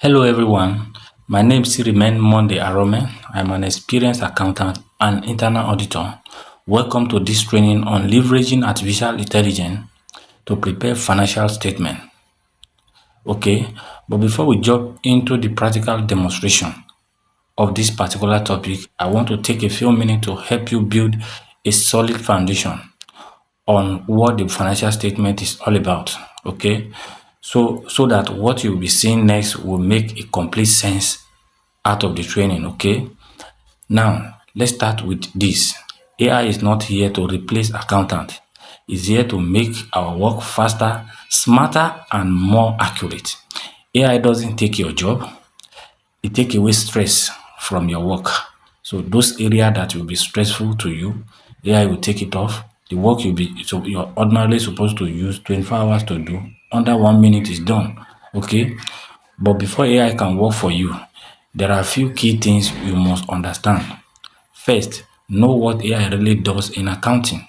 Hello everyone, my name is Sirimen Monde Arome. I'm an experienced accountant and internal auditor. Welcome to this training on leveraging artificial intelligence to prepare financial statement. Okay, but before we jump into the practical demonstration of this particular topic, I want to take a few minutes to help you build a solid foundation on what the financial statement is all about. Okay, so that what you'll be seeing next will make a complete sense out of the training. Okay, now let's start with this. AI is not here to replace accountant. It's here to make our work faster, smarter, and more accurate. AI doesn't take your job, it takes away stress from your work. So those areas that will be stressful to you, AI will take it off. The work you're ordinarily supposed to use 24 hours to do, under 1 minute is done. Okay? But before AI can work for you, there are a few key things you must understand. First, know what AI really does in accounting.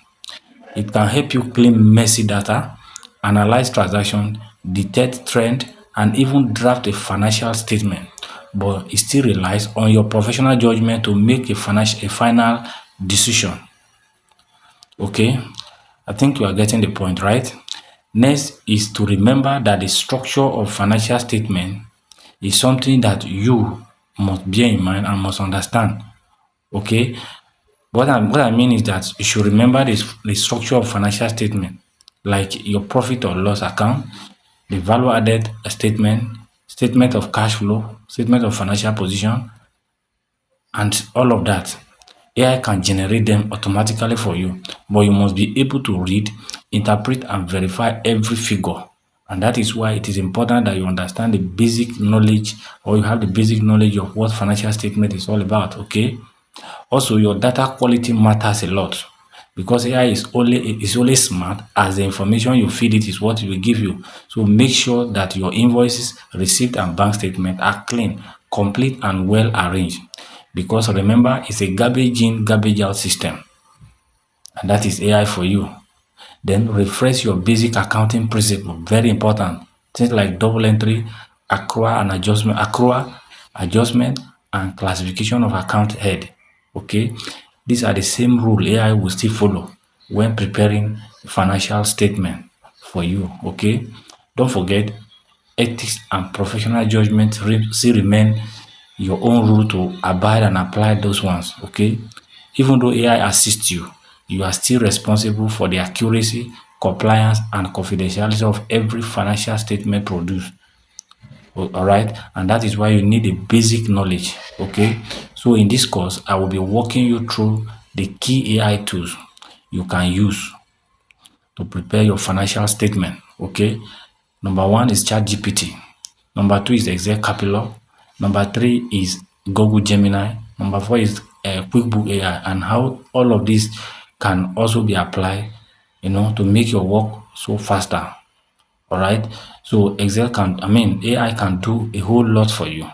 It can help you clean messy data, analyze transactions, detect trend, and even draft a financial statement. But it still relies on your professional judgment to make a final decision. Okay, I think you are getting the point, right? Next is to remember that the structure of financial statement is something that you must bear in mind and must understand. Okay, what I mean is that you should remember the structure of financial statement, like your profit or loss account, the value added statement, statement of cash flow, statement of financial position, and all of that. AI can generate them automatically for you, but you must be able to read, interpret, and verify every figure. And that is why it is important that you understand the basic knowledge, or you have the basic knowledge of what financial statement is all about. Okay. Also, your data quality matters a lot because AI is only smart as the information you feed it is what it will give you. So make sure that your invoices, receipt, and bank statement are clean, complete, and well arranged. Because remember, it's a garbage in, garbage out system, and that is AI for you. Then refresh your basic accounting principle. Very important. Things like double entry, accrual, adjustment, and classification of account head. Okay, these are the same rule AI will still follow when preparing financial statement for you. Okay, don't forget ethics and professional judgment still remain your own rule to abide and apply those ones. Okay, even though AI assists you, you are still responsible for the accuracy, compliance, and confidentiality of every financial statement produced. All right, and that is why you need a basic knowledge. Okay, so in this course I will be walking you through the key AI tools you can use to prepare your financial statement. Okay, number one is ChatGPT. Number two is Excel Capillo. Number three is Google Gemini. Number four is QuickBook AI, and how all of these can also be applied, to make your work so faster. All right. So AI can do a whole lot for you.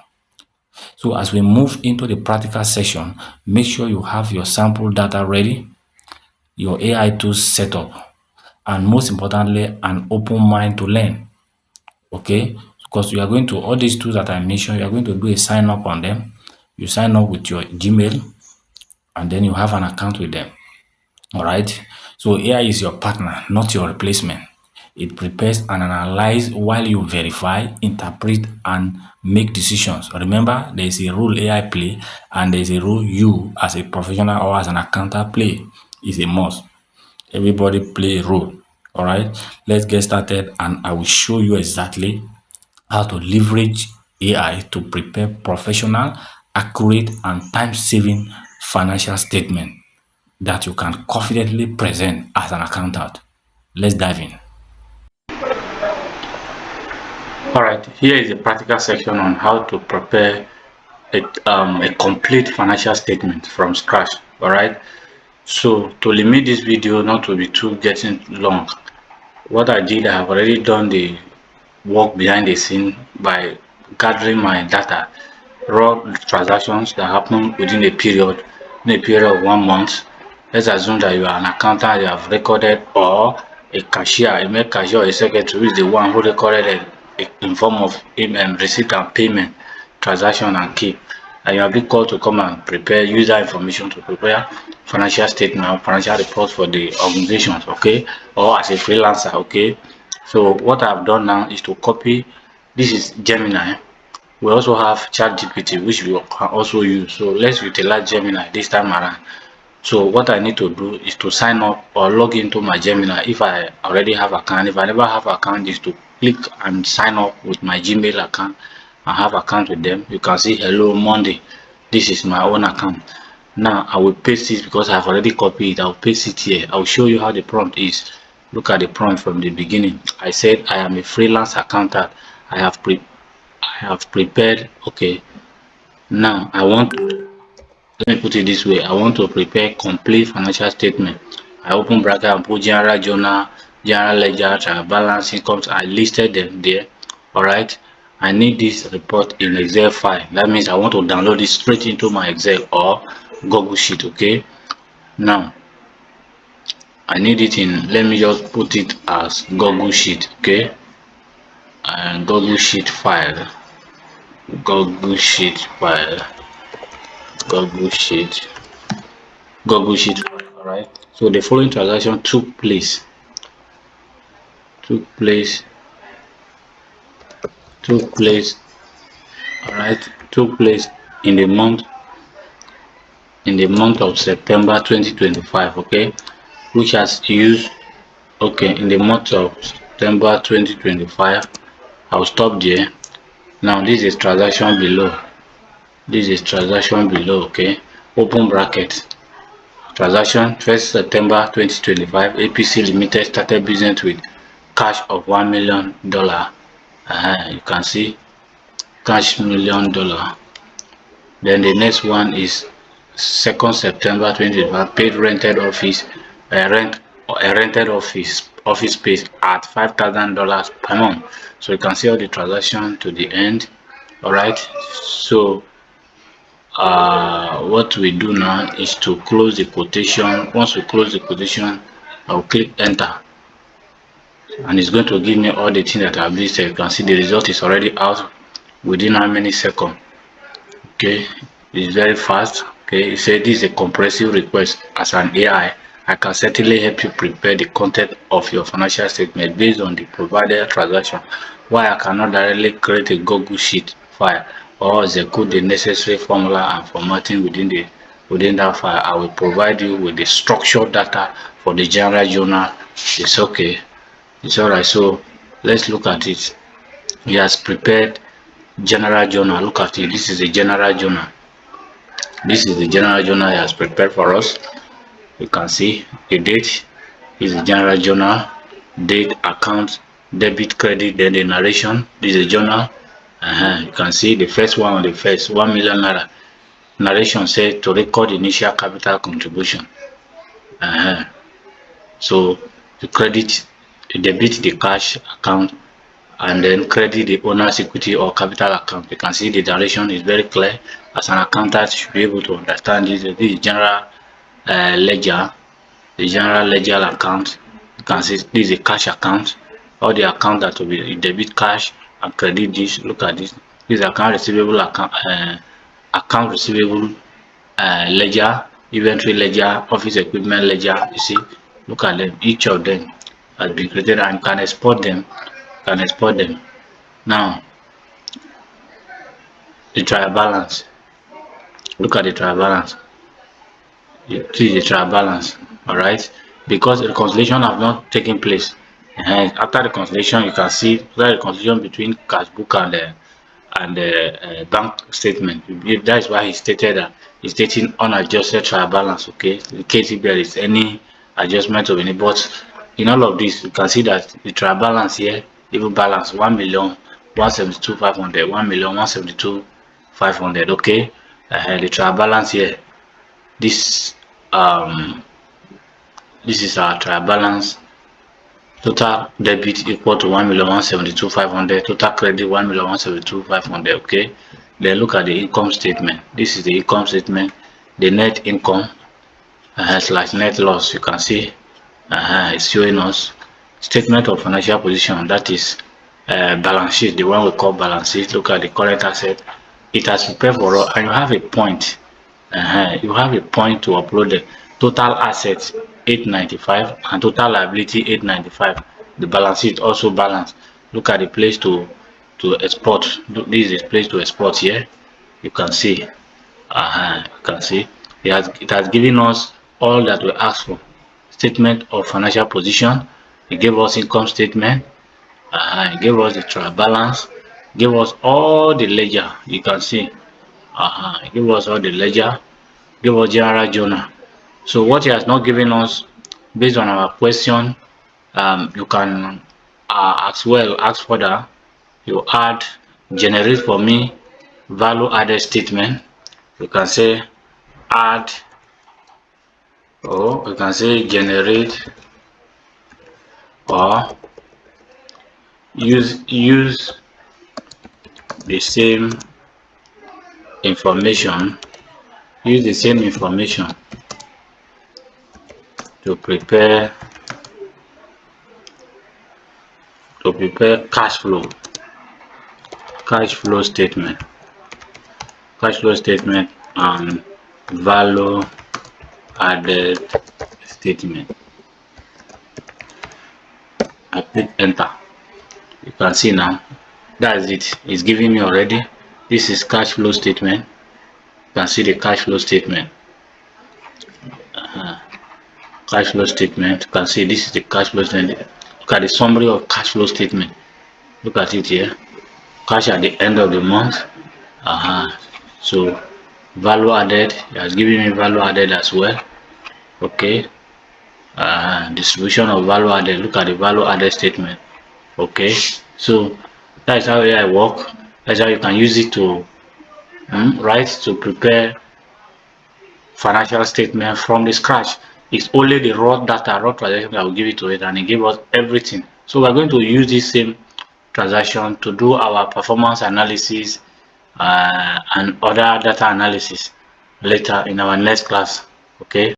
So as we move into the practical session, make sure you have your sample data ready, your AI tools set up, and most importantly, an open mind to learn. Okay, because you are going to all these tools that I mentioned, you are going to do a sign up on them. You sign up with your Gmail, and then you have an account with them. All right. So AI is your partner, not your replacement. It prepares and analyzes while you verify, interpret, and make decisions. Remember, there is a role AI play, and there is a role you as a professional or as an accountant play. It's a must. Everybody play a role. All right. Let's get started, and I will show you exactly how to leverage AI to prepare professional, accurate, and time-saving financial statement that you can confidently present as an accountant. Let's dive in. All right, here is a practical section on how to prepare a complete financial statement from scratch. All right, so to limit this video not to be too getting long, what I did, I have already done the work behind the scene by gathering my data, raw transactions that happen within a period of 1 month. Let's assume that you are an accountant, you have recorded, or a cashier, a mail cashier or a secretary who is the one who recorded it. in form of receipt and payment, transaction and key. And you have been called to come and prepare user information to prepare financial statement or financial reports for the organizations, okay, or as a freelancer, okay. So what I've done now is to copy. This is Gemini. We also have ChatGPT, which we can also use. So let's utilize Gemini this time around. So what I need to do is to sign up or log into my Gemini if I already have account. If I never have account, is to click and sign up with my Gmail account. I have account with them. You can see hello Monday. This is my own account. Now I will paste it because I've already copied it. I'll paste it here. I'll show you how the prompt is. Look at the prompt from the beginning. I said I am a freelance accountant. I have prepared. Okay. Now I want, let me put it this way, I want to prepare complete financial statement. I open bracket and put general journal, general ledger, trial balance, incomes. I listed them there. Alright. I need this report in Excel file. That means I want to download it straight into my Excel or Google Sheet. Okay. Now I need it in, let me just put it as Google Sheet. Okay. And Google Sheet file. Google Sheet file. Google Sheet. Google Sheet. Alright. So the following transaction took place alright, took place in the month of September 2025, okay, which has used, okay, in the month of September 2025. I'll stop there. Now this is transaction below. Okay, open bracket. Transaction 1st September 2025, APC Limited started business with cash of $1 million. You can see cash $1 million. Then the next one is 2nd September 2025, paid rented office rented office space at $5,000 per month. So you can see all the transaction to the end. Alright, so what we do now is to close the quotation. Once we close the quotation, I'll click enter and it's going to give me all the things that I've listed. You can see the result is already out within how many seconds. Okay, it's very fast. Okay, it said this is a comprehensive request. As an AI, I can certainly help you prepare the content of your financial statement based on the provided transaction. Why I cannot directly create a Google Sheet file or execute the necessary formula and formatting within that file, I will provide you with the structured data for the general journal. It's okay. It's alright. So let's look at it. He has prepared general journal. Look at it. This is a general journal. This is the general journal he has prepared for us. You can see the date is the general journal, date, account, debit, credit, then the narration. This is a journal. You can see the first one on the first 1 million naira. Narration said to record initial capital contribution. So the credit, debit the cash account, and then credit the owner's equity or capital account. You can see the direction is very clear. As an accountant, you should be able to understand this. This is general ledger, the general ledger account. You can see this is a cash account. All the account that will be debit cash and credit this. Look at this. This is account receivable account receivable ledger, inventory ledger, office equipment ledger. You see, look at them. Each of them has been created and can export them. Now the trial balance. Look at the trial balance. This is the trial balance. All right, because the reconciliation have not taken place. After the reconciliation, you can see the reconciliation between cash book and the bank statement. That is why he stated that he's stating unadjusted trial balance. Okay, in case if there is any adjustment of any, but in all of this, you can see that the trial balance here, even balance 1,172,500, 1,172,500. Okay, the trial balance here. This is our trial balance. Total debit equal to 1,172,500. Total credit 1,172,500. Okay. Then look at the income statement. This is the income statement. The net income slash net loss. You can see it's showing us statement of financial position. That is balance sheet, the one we call balance sheet. Look at the current asset. It has prepared for us, and you have a point. You have a point to upload the total assets 895 and total liability 895. The balance sheet also balanced. Look at the place to export. This is a place to export here. You can see. You can see it has given us all that we asked for. Statement of financial position. It gave us income statement. It gave us the trial balance. Gave us all the ledger. You can see. It gave us all the ledger. Give us general journal. So what he has not given us, based on our question, you can ask further. You add, generate for me value added statement. You can say add, or you can say generate, or use the same information. Use the same information to prepare cash flow statement. Cash flow statement and value added statement. I click enter. You can see now, that's it. It's giving me already. This is cash flow statement. You can see the cash flow statement. Cash flow statement. You can see this is the cash flow statement. Look at the summary of cash flow statement. Look at it here. Cash at the end of the month. So value added, it has given me value added as well. Okay. Distribution of value added. Look at the value added statement. Okay, so that's how AI work. That's how you can use it to prepare financial statement from the scratch. It's only the raw data, raw transaction that will give it to it, and it give us everything. So we're going to use this same transaction to do our performance analysis and other data analysis later in our next class. Okay.